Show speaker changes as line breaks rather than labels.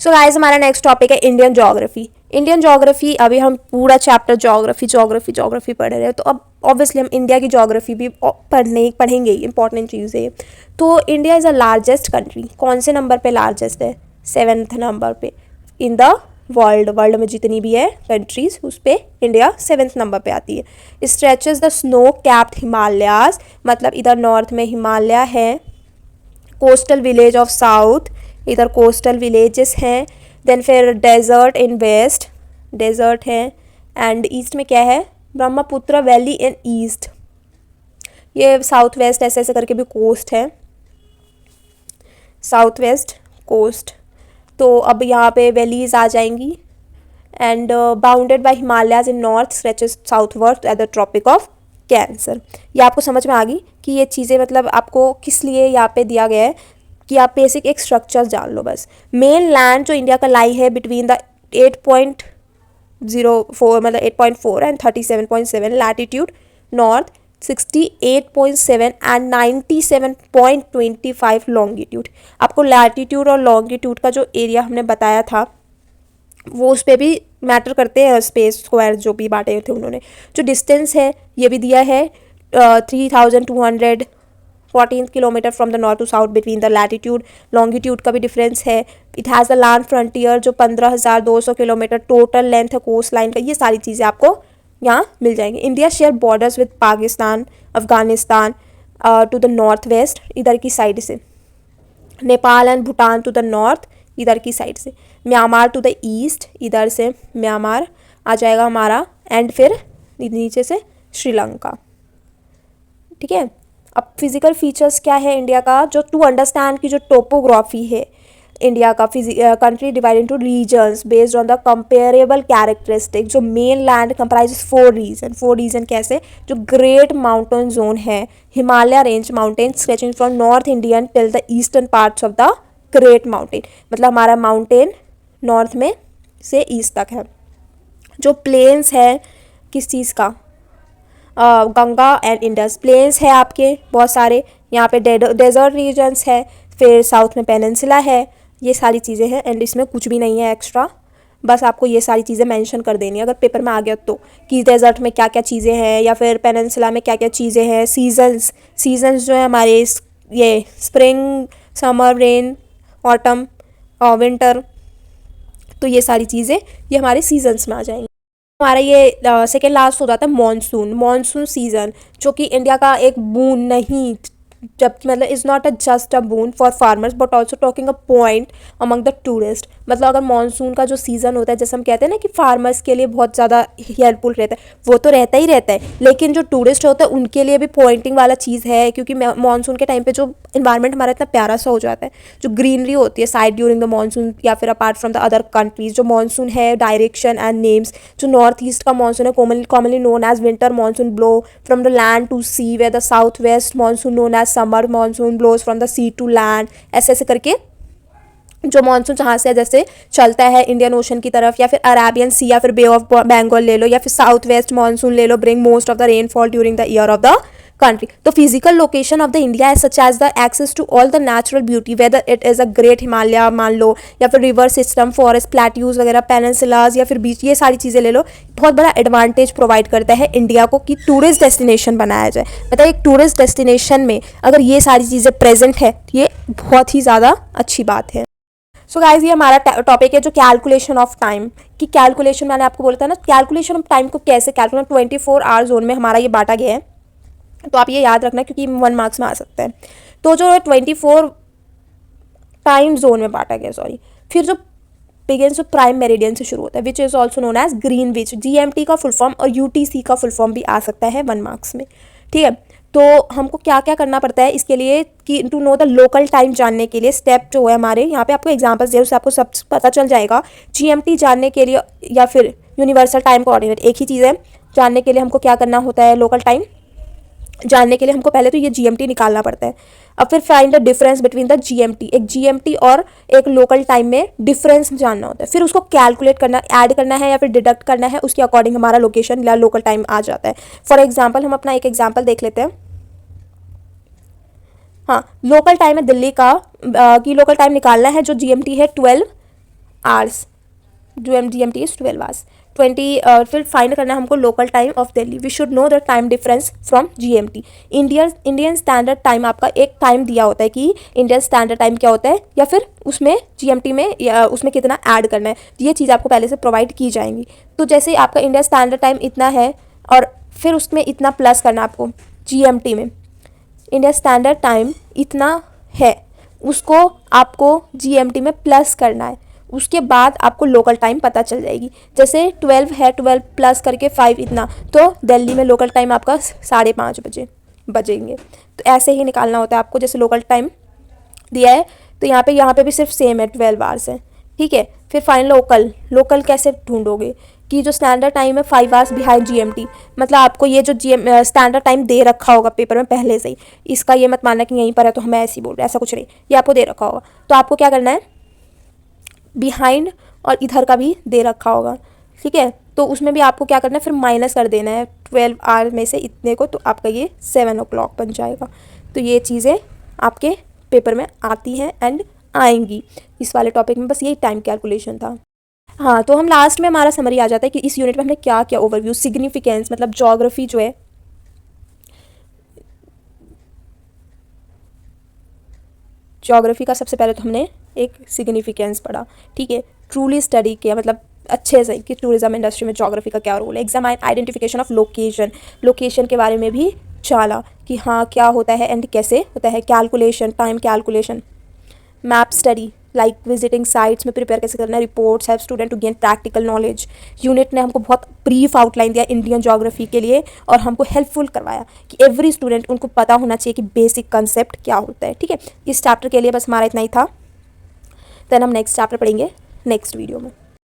So guys हमारा next topic है Indian geography. Indian geography, अभी हम पूरा चैप्टर ज्योग्राफी पढ़ रहे हैं, तो अब ऑब्वियसली हम इंडिया की ज्योग्राफी भी पढ़ेंगे, इंपॉर्टेंट चीज़ है। तो India is a largest country, कौन से नंबर पे लार्जेस्ट है? 7th नंबर पे इन द वर्ल्ड में जितनी भी है कंट्रीज उस पे इंडिया 7th नंबर पे आती है। Stretches the snow capped Himalayas, मतलब इधर नॉर्थ में हिमालय है, कोस्टल विलेज ऑफ साउथ, इधर कोस्टल विलेजेस हैं, देन फिर डेजर्ट इन वेस्ट, डेजर्ट है, एंड ईस्ट में क्या है? ब्रह्मपुत्र वैली इन ईस्ट, ये साउथ वेस्ट ऐसे ऐसे करके भी कोस्ट है, साउथ वेस्ट कोस्ट। तो अब यहाँ पे वैलीज आ जाएंगी, and bounded by Himalayas in north stretches southward at the Tropic of Cancer. ये आपको समझ में आ गई कि ये चीज़ें मतलब आपको किस लिए यहाँ पे दिया गया है, कि आप बेसिक एक स्ट्रक्चर जान लो बस। मेन लैंड जो इंडिया का लाई है बिटवीन द 8.04 मतलब 8.4 and 37.7 latitude north, 68.7 and 97.25 longitude. आपको लैटिट्यूड और लॉन्गिट्यूड का जो एरिया हमने बताया था वो उस पर भी मैटर करते हैं, स्पेस स्क्वायर जो भी बांटे थे उन्होंने। जो डिस्टेंस है ये भी दिया है 3214 kilometre from the north to south between the latitude, longitude का भी डिफरेंस है। It has the land frontier जो 15,200 किलोमीटर टोटल लेंथ है कोस्ट लाइन का। ये सारी चीज़ें आपको यहाँ मिल जाएंगी। India share borders with Pakistan, Afghanistan to the north west, इधर की साइड से, Nepal and Bhutan to the north, इधर की साइड से, म्यांमार टू द ईस्ट, इधर से म्यांमार आ जाएगा हमारा, एंड फिर नीचे से श्रीलंका। ठीक है, अब फिजिकल फीचर्स क्या है इंडिया का, जो टू अंडरस्टैंड की जो टोपोग्राफी है इंडिया का, country divide into regions based on the comparable characteristic. जो मेन लैंड कंप्राइजेस 4 रीजन कैसे? जो ग्रेट माउंटेन जोन है, Himalaya range mountain stretching from north Indian till the eastern parts of the great mountain, मतलब हमारा mountain north में से east तक है। जो प्लेन्स है किस चीज़ का? गंगा एंड इंडस प्लेन्स है आपके बहुत सारे, यहाँ पे डेजर्ट रीजन्स है, फिर साउथ में पेनिनसुला है, ये सारी चीज़ें हैं, एंड इसमें कुछ भी नहीं है एक्स्ट्रा, बस आपको ये सारी चीज़ें मेंशन कर देनी है अगर पेपर में आ गया तो, कि डेजर्ट में क्या क्या चीज़ें हैं या फिर पेनिनसुला में क्या क्या चीज़ें हैं। सीजन्स जो है हमारे ये spring, summer, rain, autumn, winter, तो ये सारी चीज़ें ये हमारे सीजन्स में आ जाएंगी। हमारा ये सेकेंड लास्ट हो जाता है मॉनसून सीज़न, जो कि इंडिया का एक बून नहीं, जब मतलब is not a just a boon for farmers but also talking a point among the tourist. मतलब अगर मानसून का जो सीज़न होता है, जैसे हम कहते हैं ना कि फार्मर्स के लिए बहुत ज़्यादा हेल्पफुल रहता है, वो तो रहता ही रहता है, लेकिन जो टूरिस्ट होता है उनके लिए भी पॉइंटिंग वाला चीज़ है, क्योंकि मानसून के टाइम पे जो इन्वायरमेंट हमारा इतना प्यारा सा हो जाता है, जो ग्रीनरी होती है साइड ड्यूरिंग द मानसून, या फिर apart from the other countries. जो मानसून है डायरेक्शन एंड नेम्स, जो नॉर्थ ईस्ट का मानसून है commonly known as winter monsoon blow from the land to sea, वे the south west monsoon known as summer monsoon blows from the sea to land. ऐसे ऐसे करके जो monsoon जहाँ से जैसे चलता है इंडियन ओशन की तरफ, या फिर अरेबियन सी, या फिर बे ऑफ बंगाल ले लो, या फिर साउथ वेस्ट मानसून ले लो, bring most of the rainfall during the year of the country. The physical location of the India is such as the access to all the natural beauty, whether it is a great Himalaya मान लो, या फिर river system, forest, plateaus वगैरह, पेनिनसुलाज, या फिर बीच, ये सारी चीज़ें ले लो, बहुत बड़ा एडवांटेज प्रोवाइड करता है इंडिया को कि टूरिस्ट डेस्टिनेशन बनाया जाए। मतलब एक टूरिस्ट डेस्टिनेशन में अगर ये सारी चीज़ें प्रेजेंट है, ये बहुत ही ज़्यादा अच्छी बात है। सो गाइज ये हमारा टॉपिक है जो कैलकुलेशन ऑफ टाइम की। कैलकुलेशन मैंने आपको बोला था ना, कैलकुलेशन ऑफ टाइम को कैसे कैलकुलेट, 24 आवर जोन में हमारा ये बांटा गया है, तो आप ये याद रखना क्योंकि 1 मार्क्स में आ सकता है। तो जो 24 टाइम जोन में बांटा गया, फिर जो बिगिंस जो प्राइम मेरिडियन से शुरू होता है, which is also known as Greenwich, GMT का फुल फॉर्म, और UTC का फुल फॉर्म भी आ सकता है 1 मार्क्स में। ठीक है, तो हमको क्या क्या करना पड़ता है इसके लिए, कि to know the local time जानने के लिए स्टेप जो है हमारे यहाँ पे आपको एग्जाम्पल्स दिए, उससे आपको सब पता चल जाएगा। GMT जानने के लिए, या फिर यूनिवर्सल टाइम कोऑर्डिनेट, एक ही चीज़ है, जानने के लिए हमको क्या करना होता है, लोकल टाइम जानने के लिए हमको पहले तो ये GMT निकालना पड़ता है। अब फिर find the difference between the GMT, एक GMT और एक लोकल टाइम में डिफरेंस जानना होता है, फिर उसको कैलकुलेट करना, ऐड करना है या फिर डिडक्ट करना है, उसके अकॉर्डिंग हमारा लोकेशन या लोकल टाइम आ जाता है। फॉर एग्जाम्पल हम अपना एक एग्जाम्पल देख लेते हैं। हाँ, लोकल टाइम है दिल्ली का, कि लोकल टाइम निकालना है, जो GMT है 12 आवर्स, GMT इज 12 आवर्स। 20 फिर फाइंड करना है हमको local time of Delhi. We should know the time difference from GMT। Indian standard time आपका एक टाइम दिया होता है कि इंडियन स्टैंडर्ड टाइम क्या होता है, या फिर उसमें GMT में या उसमें कितना ऐड करना है, तो ये चीज़ आपको पहले से प्रोवाइड की जाएंगी। तो जैसे आपका इंडियन स्टैंडर्ड टाइम इतना है और फिर उसमें इतना प्लस करना आपको GMT में, इंडियन स्टैंडर्ड टाइम इतना है उसको आपको GMT में प्लस करना है, उसके बाद आपको लोकल टाइम पता चल जाएगी। जैसे 12 है, 12 प्लस करके 5 इतना, तो दिल्ली में लोकल टाइम आपका 5:30 बजे बजेंगे। तो ऐसे ही निकालना होता है आपको। जैसे लोकल टाइम दिया है तो यहाँ पे भी सिर्फ सेम है, 12 आवर्स है, ठीक है। फिर फाइन लोकल कैसे ढूंढोगे कि जो स्टैंडर्ड टाइम है 5 आवर्स बिहाइंड GMT, मतलब आपको ये जो स्टैंडर्ड टाइम दे रखा होगा पेपर में पहले से ही, इसका ये मत मानना कि यहीं पर है तो हमें ऐसे ही बोल रहे हैं, ऐसा कुछ नहीं, ये आपको दे रखा होगा। तो आपको क्या करना है, बिहाइंड और इधर का भी दे रखा होगा, ठीक है। तो उसमें भी आपको क्या करना है, फिर माइनस कर देना है 12 आवर में से इतने को, तो आपका ये 7 o'clock बन जाएगा। तो ये चीज़ें आपके पेपर में आती हैं एंड आएंगी। इस वाले टॉपिक में बस यही टाइम कैलकुलेशन था। हाँ, तो हम लास्ट में हमारा समरी आ जाता है कि इस यूनिट में हमने क्या क्या ओवरव्यू, सिग्निफिकेंस मतलब ज्योग्राफी जो है, ज्योग्राफी का सबसे पहले तो हमने एक सिग्निफिकेंस पढ़ा, ठीक है। ट्रूली स्टडी किया मतलब अच्छे से कि टूरिज्म इंडस्ट्री में ज्योग्राफी का क्या रोल है। एग्जामाइन आइडेंटिफिकेशन ऑफ लोकेशन के बारे में भी जाना कि हाँ क्या होता है एंड कैसे होता है। Calculation, time calculation. Map study like visiting sites में प्रिपेयर कैसे करना है। Reports help student to gain practical knowledge. Unit ने हमको बहुत ब्रीफ आउटलाइन दिया इंडियन ज्योग्राफी के लिए और हमको हेल्पफुल करवाया कि एवरी स्टूडेंट उनको पता होना चाहिए कि बेसिक कंसेप्ट क्या होता है, ठीक है। इस चैप्टर के लिए बस हमारा इतना ही था। देन हम नेक्स्ट चैप्टर पढ़ेंगे नेक्स्ट वीडियो में।